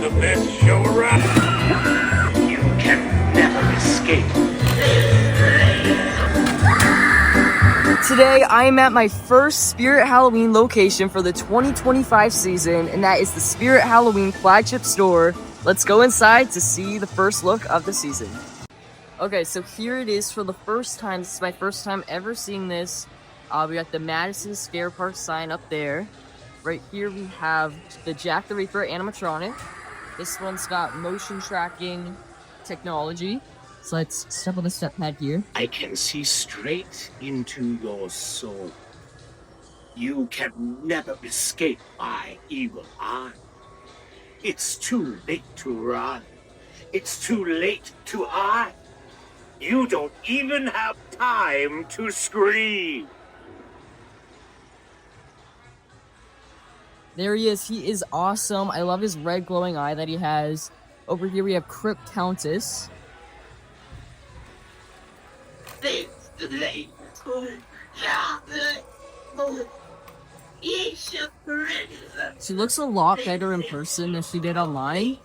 The best show around. You can never escape. Today, I am at my first Spirit Halloween location for the 2025 season, and that is the Spirit Halloween flagship store. Let's go inside to see the first look of the season. Okay, so here it is for the first time. This is my first time ever seeing this. We got the Madison Scare Park sign up there. Right here we have the Jack the Ripper animatronic. This one's got motion tracking technology. So let's step on the step pad here. I can see straight into your soul. You can never escape my evil eye. It's too late to run. It's too late to hide. You don't even have time to scream. There he is. He is awesome. I love his red glowing eye that he has. Over here we have Crypt Countess. She looks a lot better in person than she did online.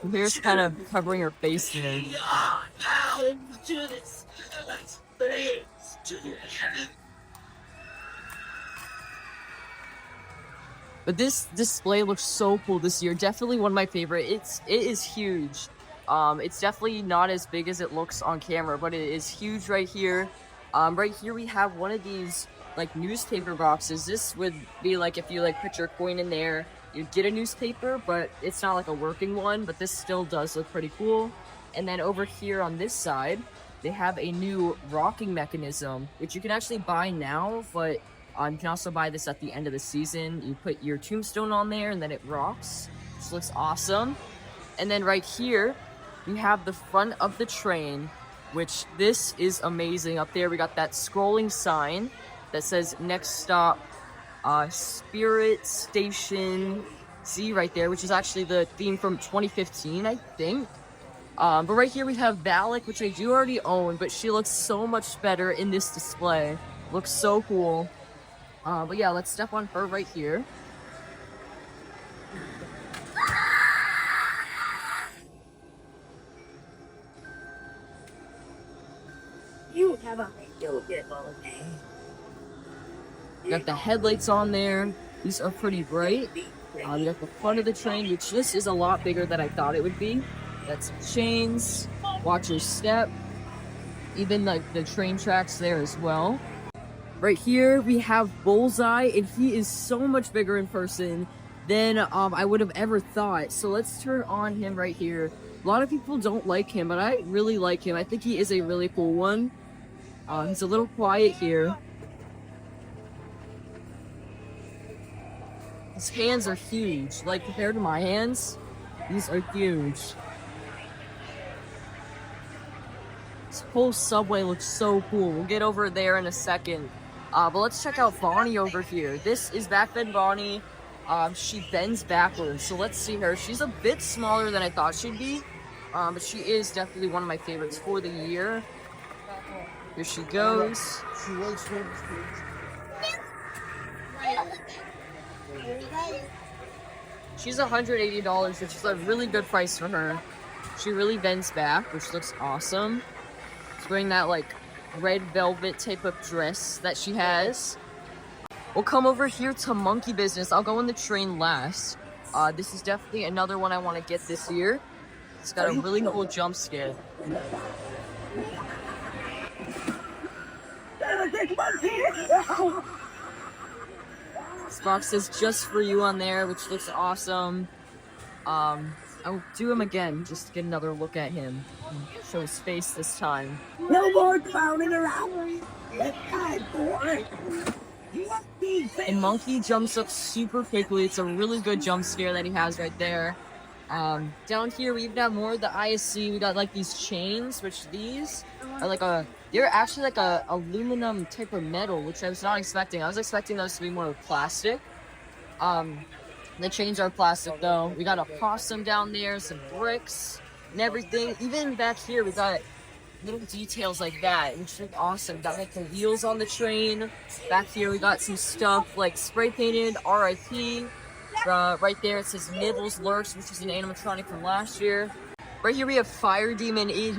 Her hair's kind of covering her face there. But this display looks so cool this year. Definitely one of my favorite. It is huge. It's definitely not as big as it looks on camera, but it is huge right here. Right here we have one of these like newspaper boxes. This would be like if you like put your coin in there, you'd get a newspaper, but it's not like a working one, but this still does look pretty cool. And then over here on this side, they have a new rocking mechanism, which you can actually buy now, but you can also buy this at the end of the season. You put your tombstone on there and then it rocks, which looks awesome. And then right here, we have the front of the train, which this is amazing. Up there, we got that scrolling sign that says next stop, Spirit Station Z right there, which is actually the theme from 2015, I think. But right here we have Valak, which I do already own, but she looks so much better in this display. Looks so cool. But yeah, let's step on her right here. You have a beautiful name. Got the headlights on there. These are pretty bright. We got the front of the train, which this is a lot bigger than I thought it would be. Got some chains. Watch your step. Even like the train tracks there as well. Right here we have Bullseye, and he is so much bigger in person than I would have ever thought. So let's turn on him right here. A lot of people don't like him, but I really like him. I think he is a really cool one. He's a little quiet here. His hands are huge. Like, compared to my hands, these are huge. This whole subway looks so cool. We'll get over there in a second. But let's check out Bonnie over here. This is back then Bonnie. She bends backwards, so let's see her. She's a bit smaller than I thought she'd be, but she is definitely one of my favorites for the year. Here she goes. She's $180, which is a really good price for her. She really bends back, which looks awesome. She's wearing that like red velvet type of dress that she has. We'll come over here to Monkey Business. I'll go on the train last. This is definitely another one I want to get this year. It's got a really cool jump scare. This box says just for you on there, which looks awesome. I'll do him again just to get another look at him. Show his face this time. No more clowning around. Let God boy. And Monkey jumps up super quickly. It's a really good jump scare that he has right there. Down here we even have more of the ISC. We got like these chains, which these are like they're actually like a aluminum type of metal, which I was not expecting. I was expecting those to be more plastic. The chains are plastic though. We got a possum down there, some bricks and everything. Even back here we got little details like that, which look awesome. Got like the wheels on the train. Back here we got some stuff like spray painted RIP. Right there it says Nibbles Lurks, which is an animatronic from last year. Right here we have Fire Demon. He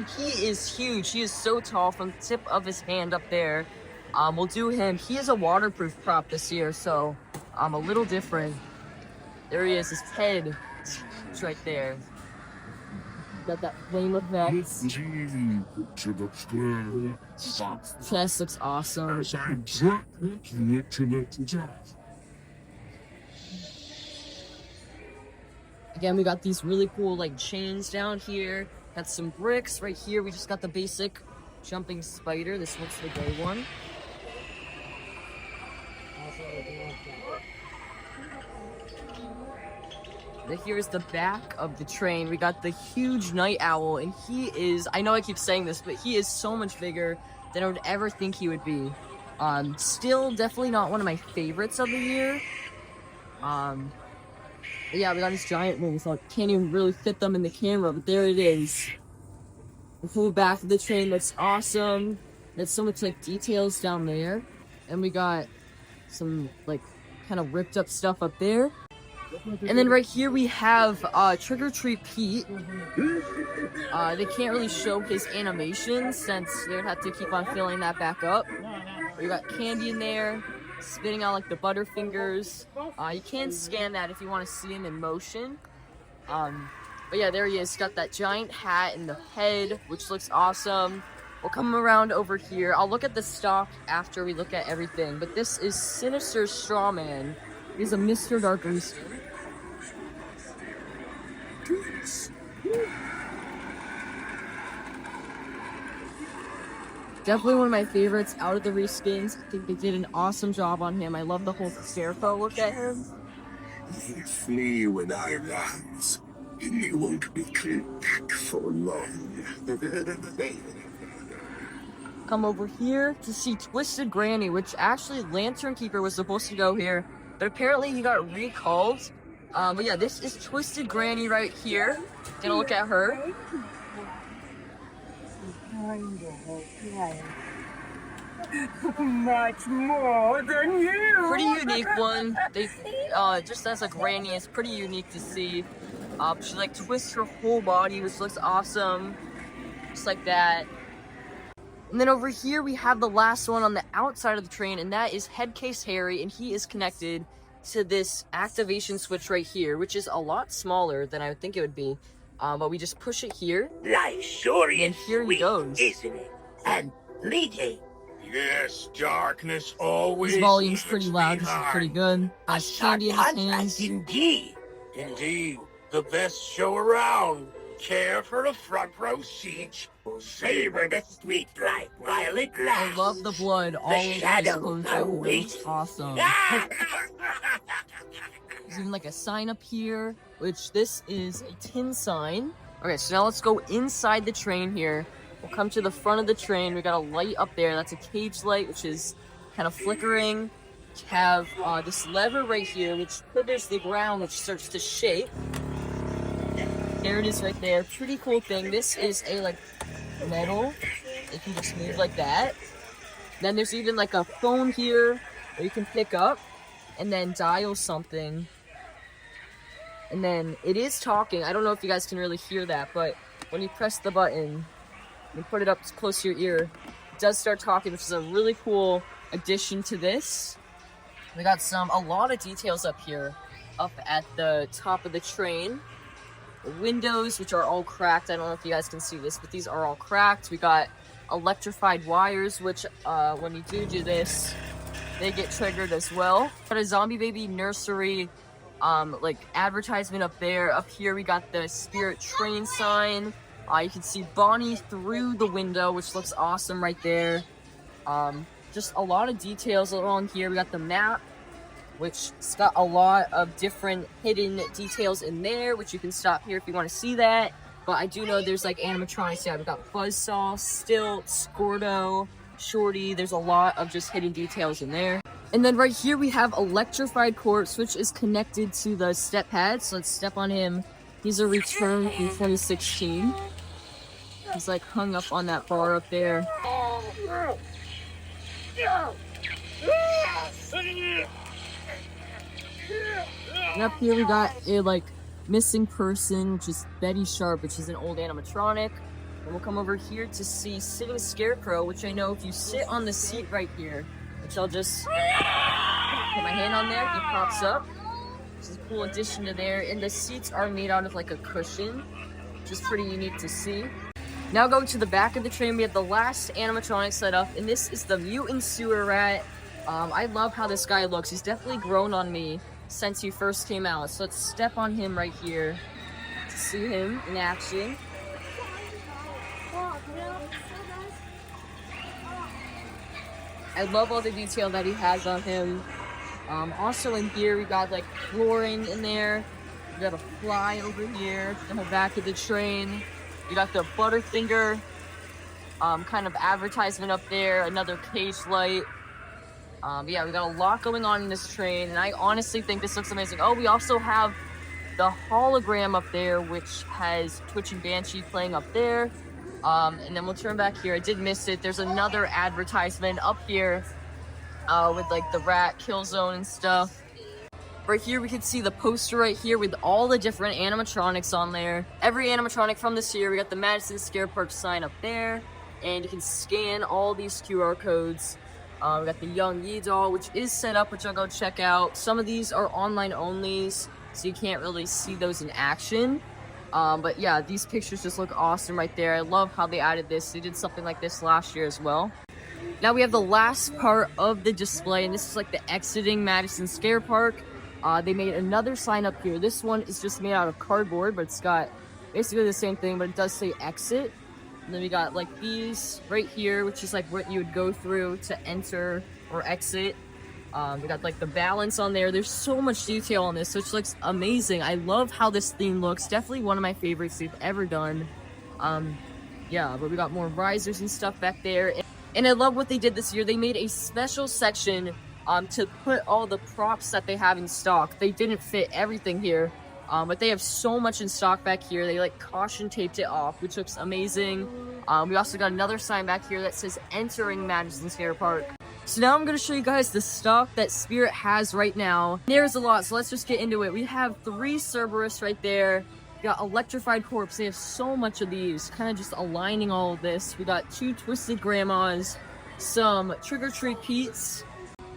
is huge. He is so tall from the tip of his hand up there. We'll do him. He is a waterproof prop this year, so a little different. There he is. His head is right there. Got that flame effect. Chest looks awesome. Again, we got these really cool like chains down here. Got some bricks right here. We just got the basic jumping spider. This looks the gray one. Here's the back of the train. We got the huge night owl, and he is, I know I keep saying this, but he is so much bigger than I would ever think he would be. Still definitely not one of my favorites of the year. But yeah, we got this giant wing, so I can't even really fit them in the camera, but there it is. The whole back of the train looks awesome. There's so much like details down there. And we got some like kind of ripped up stuff up there. And then right here we have Trick or Treat Pete. They can't really show his animation since they would have to keep on filling that back up. We got candy in there, spitting out like the Butterfingers. You can scan that if you want to see him in motion. But yeah, there he is. Got that giant hat and the head, which looks awesome. We'll come around over here. I'll look at the stock after we look at everything. But this is Sinister Strawman. He's a Mr. Dark Rooster. Definitely one of my favorites out of the reskins. I think they did an awesome job on him. I love the whole scarecrow look at him. Flee when I rise. You won't be back for long. Come over here to see Twisted Granny, which actually Lantern Keeper was supposed to go here, but apparently he got recalled. But yeah, this is Twisted Granny right here. Gonna look at her. Much more than you. Pretty unique one. They just as a granny, it's pretty unique to see. She like twists her whole body, which looks awesome, just like that. And then over here we have the last one on the outside of the train, and that is Headcase Harry, and he is connected to this activation switch right here, which is a lot smaller than I would think it would be. But we just push it here. Life sure And here he goes. isn't it? And fleeting. Yes, darkness always. His volume's pretty leaves loud, this is pretty good. A Has candy in his contrast hands. indeed. Indeed, the best show around. Care for a front row seat. Savor the sweet light while it I lasts. love the blood all over his shadow clothes. awaits. It's awesome. There's even like a sign up here, which this is a tin sign. Okay, so now let's go inside the train here. We'll come to the front of the train. We got a light up there. That's a cage light, which is kind of flickering. We have this lever right here, which quivers the ground, which starts to shake. There it is right there. Pretty cool thing. This is a like metal. It can just move like that. Then there's even like a phone here where you can pick up and then dial something. And then it is talking. I don't know if you guys can really hear that, but when you press the button and put it up close to your ear, it does start talking, which is a really cool addition to this. We got a lot of details up here, up at the top of the train. The windows, which are all cracked. I don't know if you guys can see this, but these are all cracked. We got electrified wires, which when you do this, they get triggered as well. Got a Zombie Baby nursery like advertisement up there. Up here we got the Spirit Train sign. You can see Bonnie through the window, which looks awesome right there. Just a lot of details along here. We got the map, which has got a lot of different hidden details in there, which you can stop here if you want to see that. But I do know there's like animatronics. Yeah, we got Buzzsaw, Stilt, Squirto, Shorty. There's a lot of just hidden details in there. And then right here we have Electrified Corpse, which is connected to the step pad. So let's step on him. He's a return from 2016. He's like hung up on that bar up there. And up here we got a like missing person, which is Betty Sharp, which is an old animatronic. And we'll come over here to see Sitting Scarecrow, which I know if you sit on the seat right here, which I'll just put my hand on there, he pops up. Which is a cool addition to there. And the seats are made out of like a cushion, which is pretty unique to see. Now going to the back of the train, we have the last animatronic set up, and this is the Mutant Sewer Rat. I love how this guy looks. He's definitely grown on me since he first came out. So let's step on him right here to see him in action. I love all the detail that he has on him. Also in here, we got like flooring in there. We got a fly over here in the back of the train. We got the Butterfinger kind of advertisement up there. Another cage light. Yeah, we got a lot going on in this train, and I honestly think this looks amazing. Oh, we also have the hologram up there, which has Twitch and Banshee playing up there. And then we'll turn back here. I did miss it. There's another advertisement up here with like the rat kill zone and stuff. Right here we can see the poster right here with all the different animatronics on there. Every animatronic from this year. We got the Madison Scare Park sign up there, and you can scan all these QR codes. We got the Young Yi doll, which is set up, which I'll go check out. Some of these are online onlys, so you can't really see those in action. But yeah, these pictures just look awesome right there. I love how they added this. They did something like this last year as well. Now we have the last part of the display, and this is like the exiting Madison Scare Park. They made another sign up here. This one is just made out of cardboard, but it's got basically the same thing, but it does say exit. And then we got like these right here, which is like what you would go through to enter or exit. We got like the balance on there. There's so much detail on this, which looks amazing. I love how this theme looks. Definitely one of my favorites they've ever done. Yeah, but we got more risers and stuff back there. And I love what they did this year. They made a special section to put all the props that they have in stock. They didn't fit everything here, but they have so much in stock back here. They like caution taped it off, which looks amazing. We also got another sign back here that says entering Madison Scare Park. So now I'm going to show you guys the stock that Spirit has right now. There's a lot, so let's just get into it. We have 3 Cerberus right there. We got Electrified Corpse. They have so much of these, kind of just aligning all of this. We got 2 Twisted Grandmas, some Trick or Treat Pete's.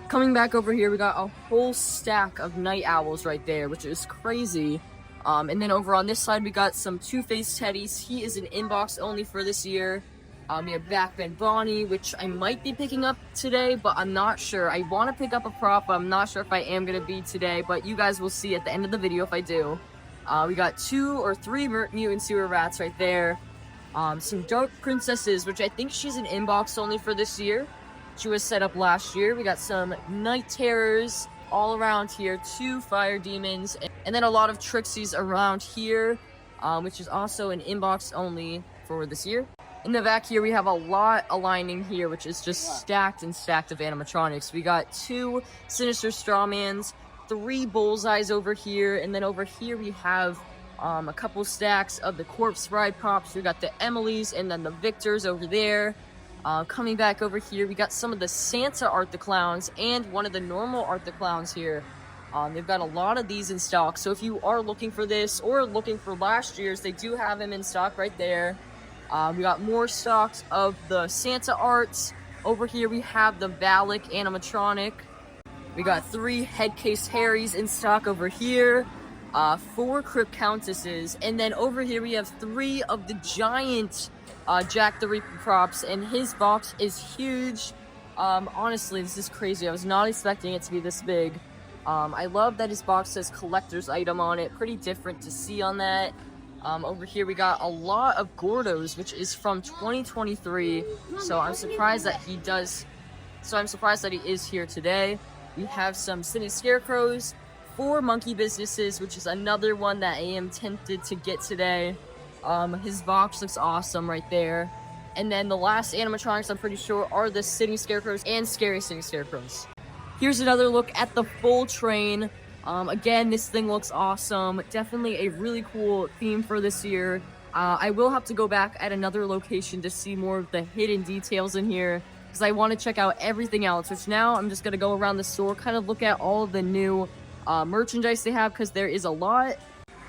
Coming back over here, we got a whole stack of Night Owls right there, which is crazy. And then over on this side, we got some Two-Face Teddies. He is an inbox only for this year. We have Backbend Bonnie, which I might be picking up today, but I'm not sure. I want to pick up a prop, but I'm not sure if I am going to be today, but you guys will see at the end of the video if I do. We got 2 or 3 Mutant Sewer Rats right there. Some Dark Princesses, which I think she's an inbox only for this year. She was set up last year. We got some Night Terrors all around here, 2 Fire Demons, and then a lot of Trixies around here, which is also an inbox only for this year. In the back here, we have a lot aligning here, which is just stacked and stacked of animatronics. We got 2 Sinister Strawmans, 3 Bullseyes over here, and then over here we have a couple stacks of the Corpse Bride props. We got the Emilys and then the Victors over there. Coming back over here, we got some of the Santa Art the Clowns and one of the normal Art the Clowns here. They've got a lot of these in stock, so if you are looking for this or looking for last year's, they do have them in stock right there. We got more stocks of the Santa Arts. Over here we have the Valak animatronic. We got 3 Headcase Harrys in stock over here. 4 Crypt Countesses, and then over here we have 3 of the giant Jack the Reaper props, and his box is huge. Honestly, this is crazy. I was not expecting it to be this big. I love that his box says collector's item on it. Pretty different to see on that. Over here we got a lot of Gordos, which is from 2023. So I'm surprised that he is here today. We have some City Scarecrows, 4 Monkey Businesses, which is another one that I am tempted to get today. His box looks awesome right there. And then the last animatronics, I'm pretty sure, are the City Scarecrows and Scary City Scarecrows. Here's another look at the full train. Again, this thing looks awesome. Definitely a really cool theme for this year. I will have to go back at another location to see more of the hidden details in here, because I want to check out everything else, which now I'm just going to go around the store, kind of look at all of the new merchandise they have, because there is a lot.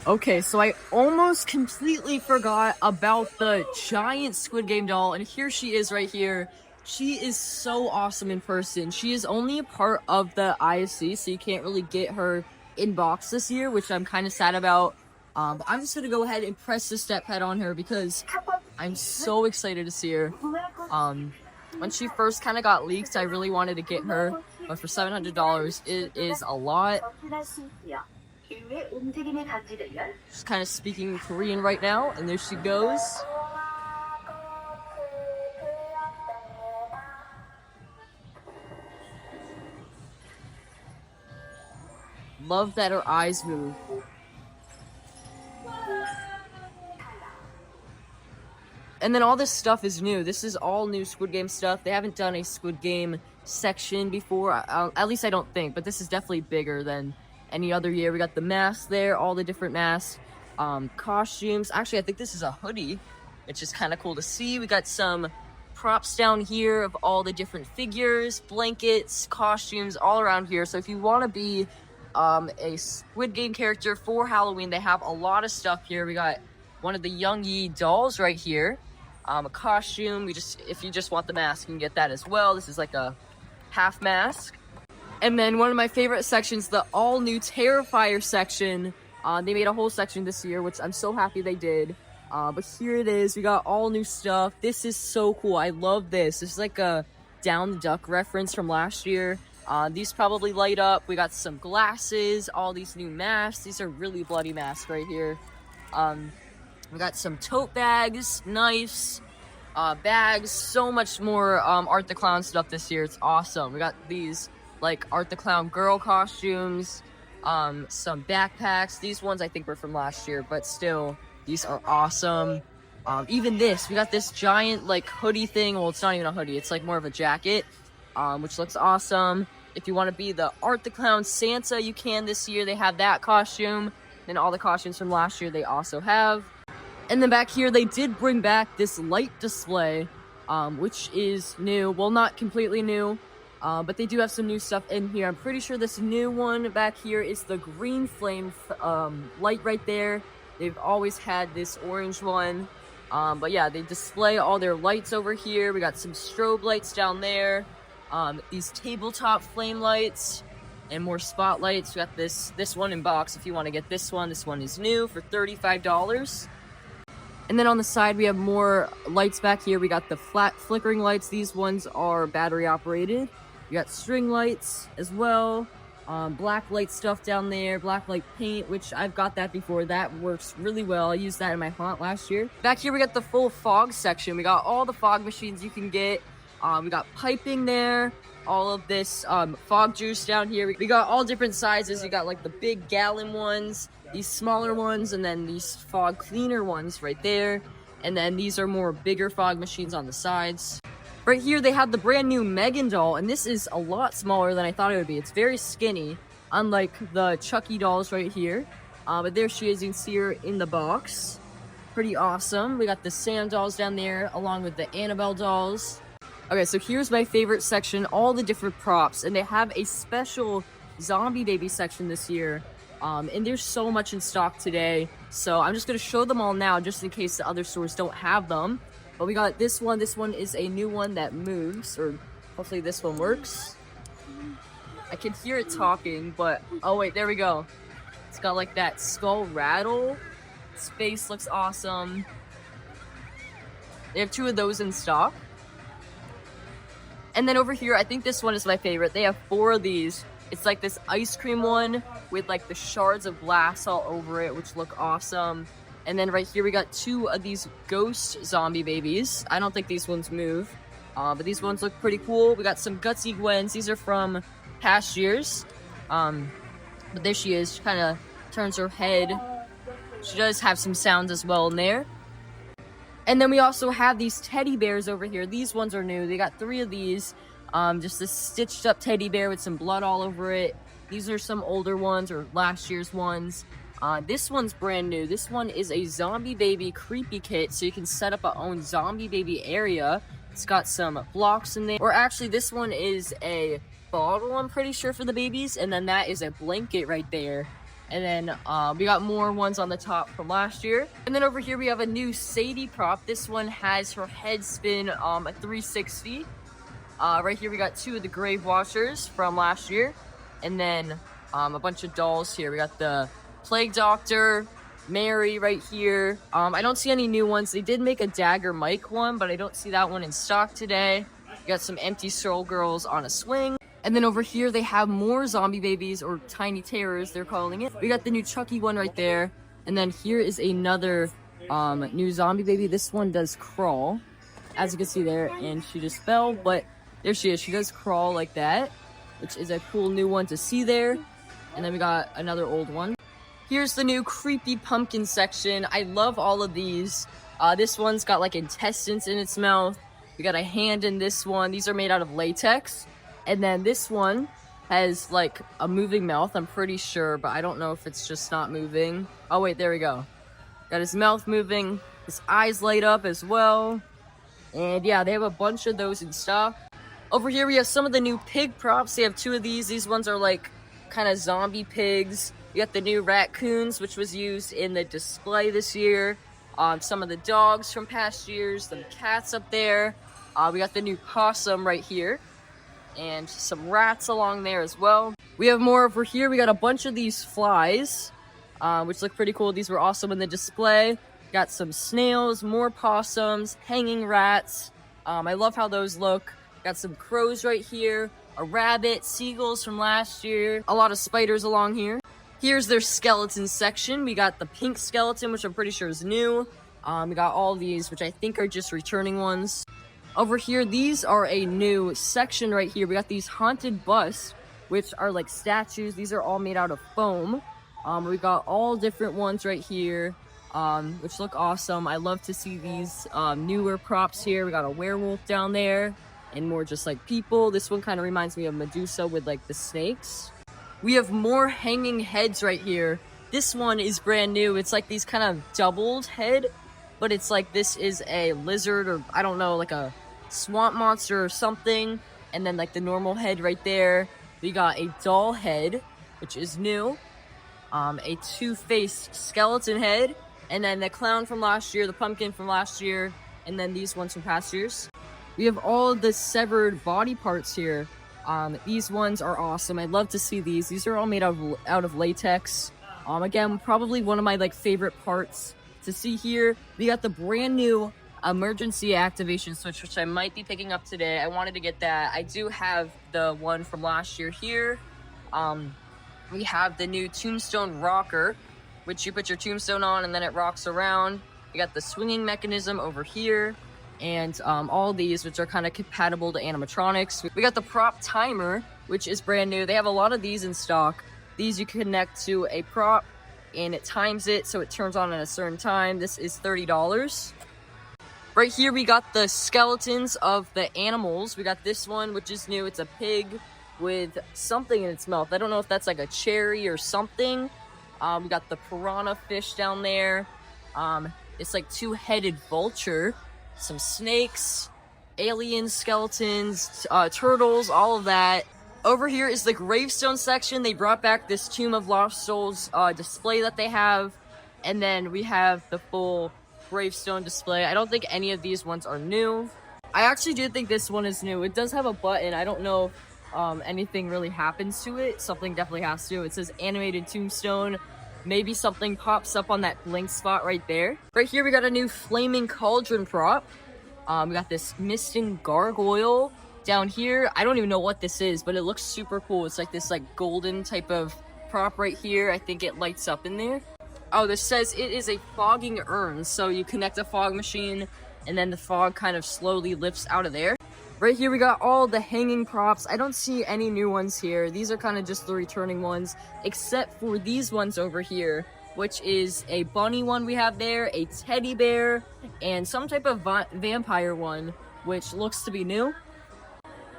Okay, so I almost completely forgot about the giant Squid Game doll, and here she is right here. She is so awesome in person. She is only a part of the ISC, so you can't really get her in box this year, which I'm kind of sad about. But I'm just gonna go ahead and press the step pad on her because I'm so excited to see her. When she first kind of got leaked, I really wanted to get her, but for $700, it is a lot. She's kind of speaking Korean right now, and there she goes. Love that her eyes move. And then all this stuff is new. This is all new Squid Game stuff. They haven't done a Squid Game section before, at least I don't think, but this is definitely bigger than any other year. We got the masks there, all the different masks, costumes. Actually, I think this is a hoodie, which is kind of cool to see. We got some props down here of all the different figures, blankets, costumes, all around here. So if you want to be a Squid Game character for Halloween, they have a lot of stuff here. We got one of the Young Yi dolls right here, a costume. If you just want the mask, you can get that as well. This is like a half mask. And then one of my favorite sections, the all new Terrifier section. They made a whole section this year, which I'm so happy they did. But here it is. We got all new stuff. This is so cool. I love this. This is like a Down the Duck reference from last year. These probably light up. We got some glasses, all these new masks. These are really bloody masks right here. We got some tote bags, knives, bags, so much more Art the Clown stuff this year. It's awesome. We got these like Art the Clown girl costumes, some backpacks. These ones I think were from last year, but still, these are awesome. Even this, we got this giant like hoodie thing. Well, it's not even a hoodie. It's like more of a jacket, which looks awesome. If you want to be the Art the Clown Santa, you can this year. They have that costume. And all the costumes from last year they also have. And then back here, they did bring back this light display, which is new. Well, not completely new, but they do have some new stuff in here. I'm pretty sure this new one back here is the green flame light right there. They've always had this orange one. But yeah, they display all their lights over here. We got some strobe lights down there. These tabletop flame lights and more spotlights. We got this one in box if you want to get this one. This one is new for $35. And then on the side, we have more lights back here. We got the flat flickering lights. These ones are battery operated. We got string lights as well. Black light stuff down there. Black light paint, which I've got that before. That works really well. I used that in my haunt last year. Back here, we got the full fog section. We got all the fog machines you can get. We got piping there. All of this fog juice down here. We got all different sizes. You got like the big gallon ones, these smaller ones, and then these fog cleaner ones right there. And then these are more bigger fog machines on the sides. Right here, they have the brand new Megan doll, and this is a lot smaller than I thought it would be. It's very skinny, unlike the Chucky dolls right here. But there she is. You can see her in the box. Pretty awesome. We got the Sam dolls down there, along with the Annabelle dolls. Okay, so here's my favorite section, all the different props, and they have a special zombie baby section this year, and there's so much in stock today, so I'm just going to show them all now, just in case the other stores don't have them. But we got this one is a new one that moves, or hopefully this one works. I can hear it talking, but, oh wait, there we go. It's got like that skull rattle. Its face looks awesome. They have 2 of those in stock. And then over here, I think this one is my favorite. They have 4 of these. It's like this ice cream one with like the shards of glass all over it, which look awesome. And then right here, we got 2 of these ghost zombie babies. I don't think these ones move, but these ones look pretty cool. We got some Gutsy Gwens. These are from past years. But there she is. She kind of turns her head. She does have some sounds as well in there. And then we also have these teddy bears over here. These ones are new. They got 3 of these. Just this stitched up teddy bear with some blood all over it. These are some older ones or last year's ones. This one's brand new. This one is a zombie baby creepy kit, so you can set up a own zombie baby area. It's got some blocks in there. Or actually, this one is a bottle, I'm pretty sure, for the babies, and then that is a blanket right there. And then we got more ones on the top from last year. And then over here we have a new Sadie prop. This one has her head spin at 360. Right here we got two of the grave washers from last year. And then a bunch of dolls here. We got the Plague Doctor, Mary right here. I don't see any new ones. They did make a Dagger Mike one, but I don't see that one in stock today. We got some empty Soul Girls on a swing. And then over here, they have more zombie babies, or tiny terrors, they're calling it. We got the new Chucky one right there. And then here is another new zombie baby. This one does crawl, as you can see there. And she just fell, but there she is. She does crawl like that, which is a cool new one to see there. And then we got another old one. Here's the new creepy pumpkin section. I love all of these. This one's got like intestines in its mouth. We got a hand in this one. These are made out of latex. And then this one has like a moving mouth, I'm pretty sure, but I don't know if it's just not moving. Oh wait, there we go. Got his mouth moving, his eyes light up as well. And yeah, they have a bunch of those in stock. Over here we have some of the new pig props. They have two of these. These ones are like kind of zombie pigs. We got the new raccoons, which was used in the display this year. Some of the dogs from past years, the cats up there. We got the new possum right here. And some rats along there as well. We have more over here. We got a bunch of these flies, which look pretty cool. These were awesome in the display. Got some snails, more possums, hanging rats. I love how those look. Got some crows right here, a rabbit, seagulls from last year, a lot of spiders along here. Here's their skeleton section. We got the pink skeleton, which I'm pretty sure is new. We got all these, which I think are just returning ones. Over here, these are a new section right here. We got these haunted busts, which are like statues. These are all made out of foam. We got all different ones right here, which look awesome. I love to see these newer props here. We got a werewolf down there and more just like people. This one kind of reminds me of Medusa with like the snakes. We have more hanging heads right here. This one is brand new. It's like these kind of doubled head, but it's like this is a lizard, or I don't know, like a swamp monster or something. And then like the normal head right there. We got a doll head, which is new. A two-faced skeleton head. And then the clown from last year, the pumpkin from last year. And then these ones from past years. We have all of the severed body parts here. These ones are awesome. I love to see these. These are all made out of latex. Again, probably one of my like favorite parts to see here. We got the brand new emergency activation switch, which I might be picking up today. I wanted to get that. I do have the one from last year here. We have the new tombstone rocker, which you put your tombstone on and then it rocks around. We got the swinging mechanism over here, and all these, which are kind of compatible to animatronics. We got the prop timer, which is brand new. They have a lot of these in stock. These you connect to a prop and it times it so it turns on at a certain time. This is $30. Right here we got the skeletons of the animals. We got this one, which is new. It's a pig with something in its mouth. I don't know if that's like a cherry or something. We got the piranha fish down there. It's like two-headed vulture. Some snakes, alien skeletons, turtles, all of that. Over here is the gravestone section. They brought back this Tomb of Lost Souls display that they have. And then we have the full gravestone display. I don't think any of these ones are new. I actually do think this one is new. It does have a button. I don't know if anything really happens to it. Something definitely has to. It says animated tombstone. Maybe something pops up on that blink spot right there. Right here we got a new flaming cauldron prop. We got this misting gargoyle down here. I don't even know what this is, but it looks super cool. It's like this like golden type of prop right here. I think it lights up in there. Oh, this says it is a fogging urn. So you connect a fog machine and then the fog kind of slowly lifts out of there. Right here we got all the hanging props. I don't see any new ones here. These are kind of just the returning ones, except for these ones over here, which is a bunny one we have there, a teddy bear, and some type of vampire one, which looks to be new.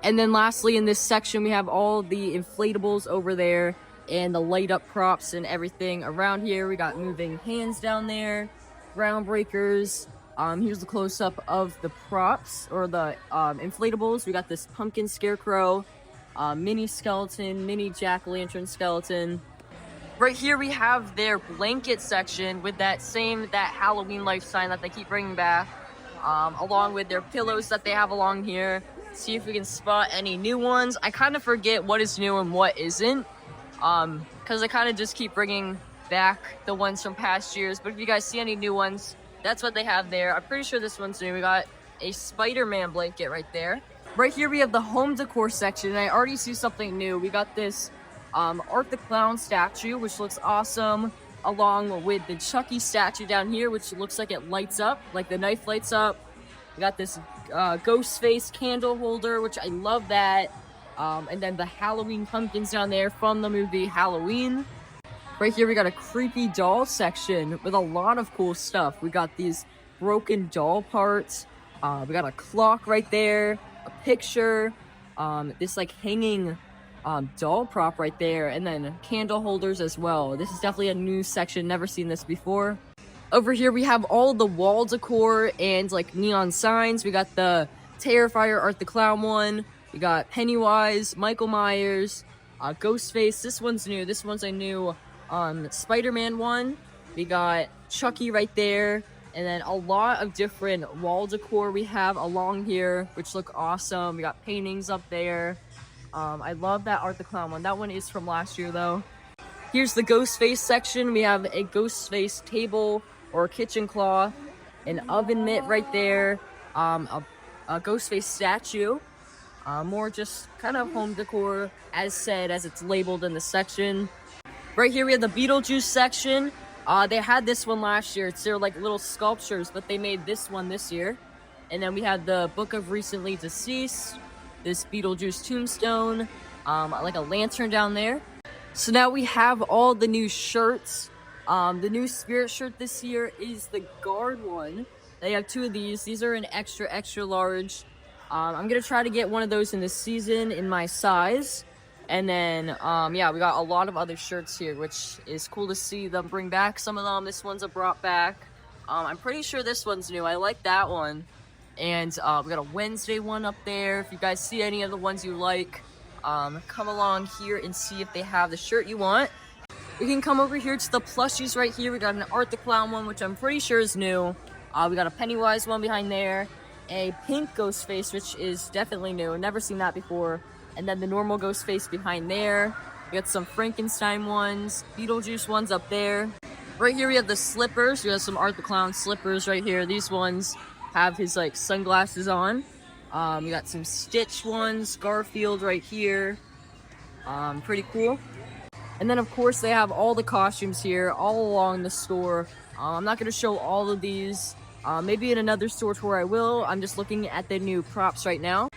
And then lastly in this section we have all the inflatables over there and the light up props and everything around here. We got moving hands down there, ground breakers. Here's the close-up of the props, or the inflatables. We got this pumpkin scarecrow. mini skeleton, mini jack-o'-lantern skeleton. Right here we have their blanket section with that Halloween life sign that they keep bringing back, along with their pillows that they have along here. See if we can spot any new ones. I kind of forget what is new and what isn't, because I kind of just keep bringing back the ones from past years. But if you guys see any new ones, that's what they have there. I'm pretty sure this one's new. We got a Spider-Man blanket right there. Right here we have the home decor section, and I already see something new. We got this Art the Clown statue, which looks awesome, along with the Chucky statue down here, which looks like it lights up, like the knife lights up. We got this ghost face candle holder, which I love that. And then the Halloween pumpkins down there from the movie Halloween. Right here we got a creepy doll section with a lot of cool stuff. We got these broken doll parts. We got a clock right there, a picture, this like hanging doll prop right there, and then candle holders as well. This is definitely a new section, never seen this before. Over here we have all the wall decor and like neon signs. We got the Terrifier Art the Clown one. We got Pennywise, Michael Myers, Ghostface. This one's new. This one's a new Spider-Man one. We got Chucky right there, and then a lot of different wall decor we have along here, which look awesome. We got paintings up there. I love that Art the Clown one. That one is from last year though. Here's the Ghostface section. We have a Ghostface table or a kitchen cloth, an oven mitt right there, a Ghostface statue, more just kind of home decor as said, as it's labeled in the section. Right here we have the Beetlejuice section. They had this one last year. It's their like little sculptures, but they made this one this year. And then we have the Book of Recently Deceased, this Beetlejuice tombstone, like a lantern down there. So now we have all the new shirts. The new spirit shirt this year is the guard one. They have two of these. These are an extra large. I'm gonna try to get one of those in this season in my size. And then, yeah, we got a lot of other shirts here, which is cool to see them bring back some of them. This one's a brought back. I'm pretty sure this one's new. I like that one. And we got a Wednesday one up there. If you guys see any of the ones you like, come along here and see if they have the shirt you want. We can come over here to the plushies right here. We got an Art the Clown one, which I'm pretty sure is new. We got a Pennywise one behind there. A pink Ghostface, which is definitely new. Never seen that before. And then the normal Ghostface behind there. We got some Frankenstein ones. Beetlejuice ones up there. Right here we have the slippers. We have some Art the Clown slippers right here. These ones have his like sunglasses on. We got some Stitch ones, Garfield right here. Pretty cool. And then of course they have all the costumes here all along the store. I'm not going to show all of these. Maybe in another store tour I will. I'm just looking at the new props right now.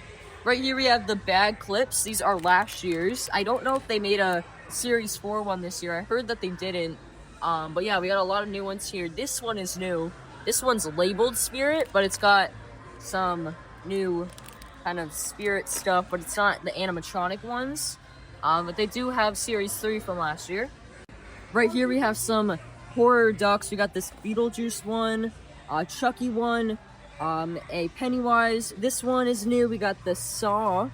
Right here we have the bag clips. These are last year's. I don't know if they made a Series 4 one this year. I heard that they didn't. But yeah, we got a lot of new ones here. This one is new. This one's labeled Spirit, but it's got some new kind of Spirit stuff, but it's not the animatronic ones. But they do have Series 3 from last year. Right here we have some horror ducks. We got this Beetlejuice one, Chucky one, a Pennywise. This one is new. We got the Saw,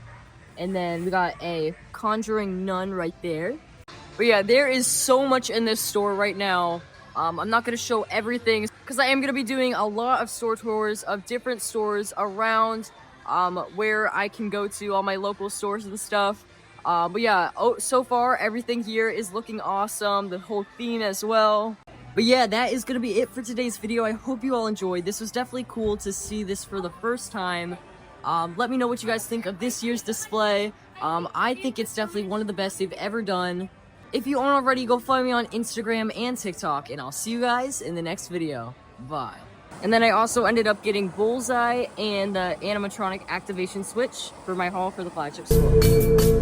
and then we got a Conjuring Nun right there. But yeah, there is so much in this store right now. I'm not going to show everything because I am going to be doing a lot of store tours of different stores around where I can go to, all my local stores and stuff. But yeah, so far everything here is looking awesome, the whole theme as well. But yeah, that is going to be it for today's video. I hope you all enjoyed. This was definitely cool to see this for the first time. Let me know what you guys think of this year's display. I think it's definitely one of the best they've ever done. If you aren't already, go follow me on Instagram and TikTok, and I'll see you guys in the next video. Bye. And then I also ended up getting Bullseye and the animatronic activation switch for my haul for the flagship store.